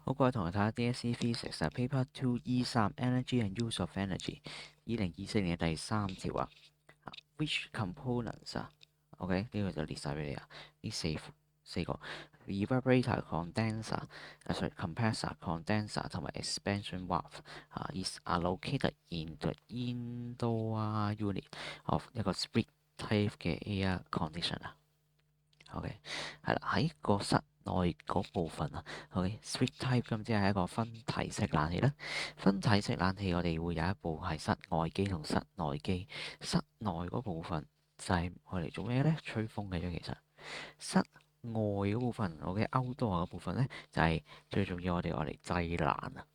好，各位同學睇下 DSE Physics 啊，Paper 2 E3 Energy and Use of Energy， 2024年第3條啊。Which components 啊？OK，呢個就列晒俾你啊。呢四個 evaporator、compressor、condenser 同埋 expansion valve is located in the indoor unit of 一個 split type 嘅 air conditioner。OK，係啦，喺個室內嗰部分啊，OK，split type 咁即係一個分體式冷氣啦。分體式冷氣我哋會有一部係室外機同室內機。室內嗰部分就係我哋做咩咧？吹風嘅啫。其實室外嗰部分，outdoor嗰部分咧就係最重要，我哋嚟製冷啊。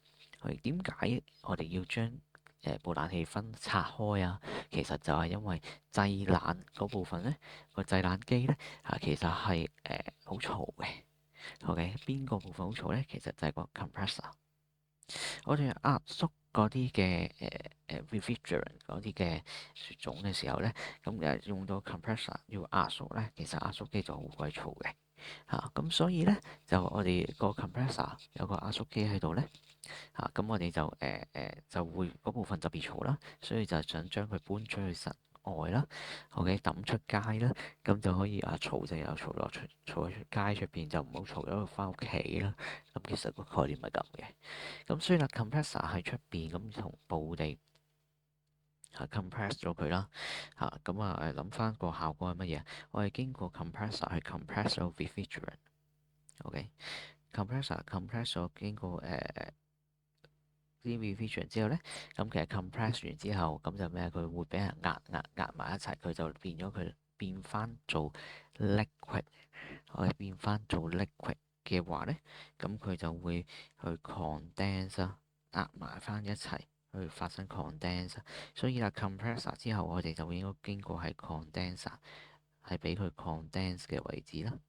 點解我哋要將部冷氣分拆開啊？其實就係因為製冷嗰部分咧，個製冷機咧其實係好嘈嘅。OK，邊個部分好嘈咧？其實就係個 compressor。我哋壓縮嗰啲嘅refrigerant 嗰啲嘅雪種嘅時候咧，咁用到 compressor 要壓縮咧，其實壓縮機就好鬼嘈嘅嚇。咁所以咧就我哋個 compressor 有個壓縮機喺度咧。咁我哋就會嗰部分特別嘈啦，所以就想將佢搬出去室外啦，OK，抌出街啦，咁就可以嘈就有嘈落出街出邊，就唔好嘈咗翻屋企啦。咁其實個概念係咁嘅。咁所以啦，compressor 喺出邊咁同步地compress 咗佢啦。咁諗翻個效果係乜嘢？我哋經過 compressor 去 compress 咗 refrigerant，OK，compressor compress 咗經過啲 refrigerant 之後咧，咁其實 compress 完之後，咁就咩？佢會俾人壓埋一齊，佢就變翻做 liquid。我哋變翻做 liquid 嘅話咧，咁佢就會去 condense 壓埋翻一齊，去發生 condense。所以啦，compressor 之後，我哋就應該經過係 condenser，係俾佢 condense 嘅位置啦。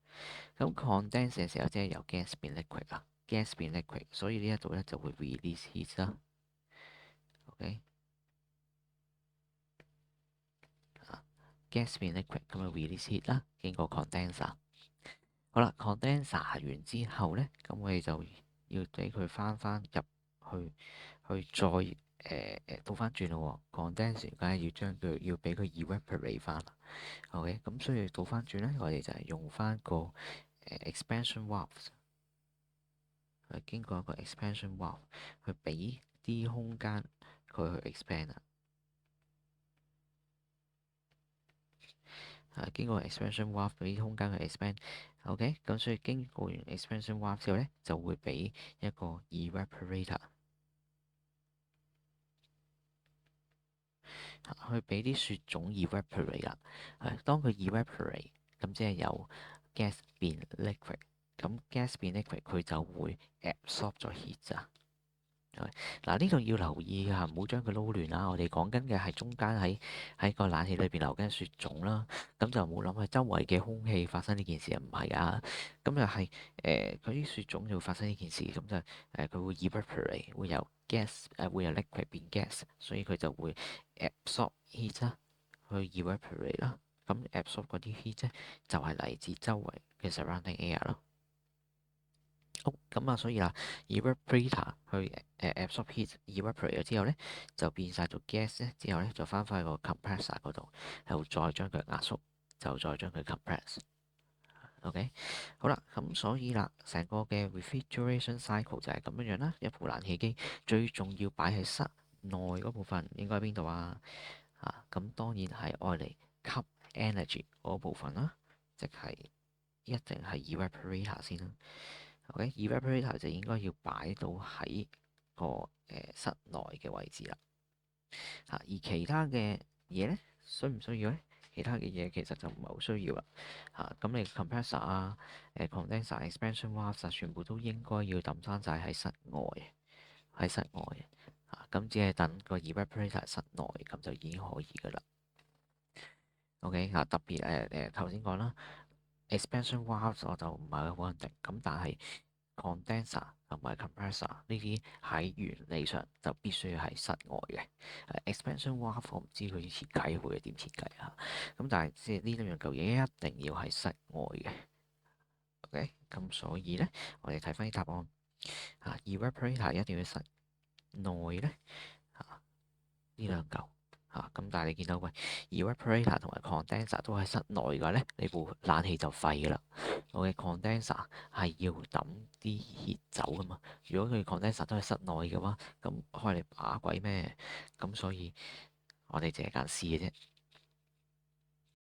咁 condense 嘅時候，即係由 gas 變 liquid 啦。gas 變 liquid，所以呢一度咧就會 release heat 啦。OK， gas 變 liquid 咁就 release heat 啦，經過 condenser。好啦，condenser 完之後咧，咁我哋就要俾佢翻入去再倒翻轉咯。condenser 梗係要將佢要俾佢 evaporate 翻啦。OK，咁所以倒翻轉咧，我哋就係用翻個expansion valve。經過一個 expansion valve 去俾啲空間佢去 expand 啊。經過 expansion valve 俾啲空間去 expand。OK，咁所以經過完 expansion valve 之後咧，就會俾一個 evaporator 去俾啲雪種 evaporate 啦。當佢 evaporate，咁即係由 gas 變 liquid，咁 gas 變 liquid 佢就會 absorb 咗 heat 咋。嗱，呢度要留意嚇，唔好將佢撈亂啦。我哋講緊嘅係中間喺個冷氣裏邊流緊雪種啦，咁就冇諗係周圍嘅空氣發生呢件事，唔係啊。咁就係佢啲雪種就會發生呢件事，咁就佢會 evaporate，會由 gas 會由 liquid 變 gas，所以佢就會 absorb heat 啦，去 evaporate 啦。咁 absorb 嗰啲 heat 咧就係嚟自周圍嘅 surrounding air 咯。好，咁所以啦，evaporator 去absorb heat，evaporate 咗之後咧，就變晒做 gas 咧，之後咧就翻返去個 compressor 嗰度，又再將佢壓縮，就再將佢 compress。OK，好啦，咁所以啦，成個嘅 refrigeration cycle 就係咁樣啦。一部冷氣機最重要擺喺室內嗰部分，應該喺邊度啊？咁當然係愛嚟吸 energy 嗰部分啦，即係一定係 evaporator 先啦。OK，evaporator 就應該要擺到喺個室內嘅位置啦。而其他嘅嘢咧，需唔需要咧？其他嘅嘢其實就唔係好需要啦。咁你 compressor condenser、expansion valve 全部都應該要抌翻晒喺室外，喺室外。咁只係等個 evaporator 室內，咁就已經可以噶啦。OK，特別頭先講啦，expansion valve 我就唔係好肯定，咁但係 condenser 同埋 compressor 呢啲喺原理上就必須要喺室外嘅。expansion valve 我唔知佢設計會係點設計啊。咁但係即係呢兩樣舊嘢一定要喺室外嘅。OK，咁所以咧，我哋睇翻啲答案。evaporator 一定要室內咧呢兩嚿咁，但係你見到喂 evaporator 同埋 condenser 都喺室內嘅話咧，你部冷氣就廢㗎啦。我嘅 condenser 係要抌啲熱走噶嘛。如果佢 condenser 都喺室內嘅話，咁開嚟把鬼咩？咁所以我哋淨係揀 C 嘅啫。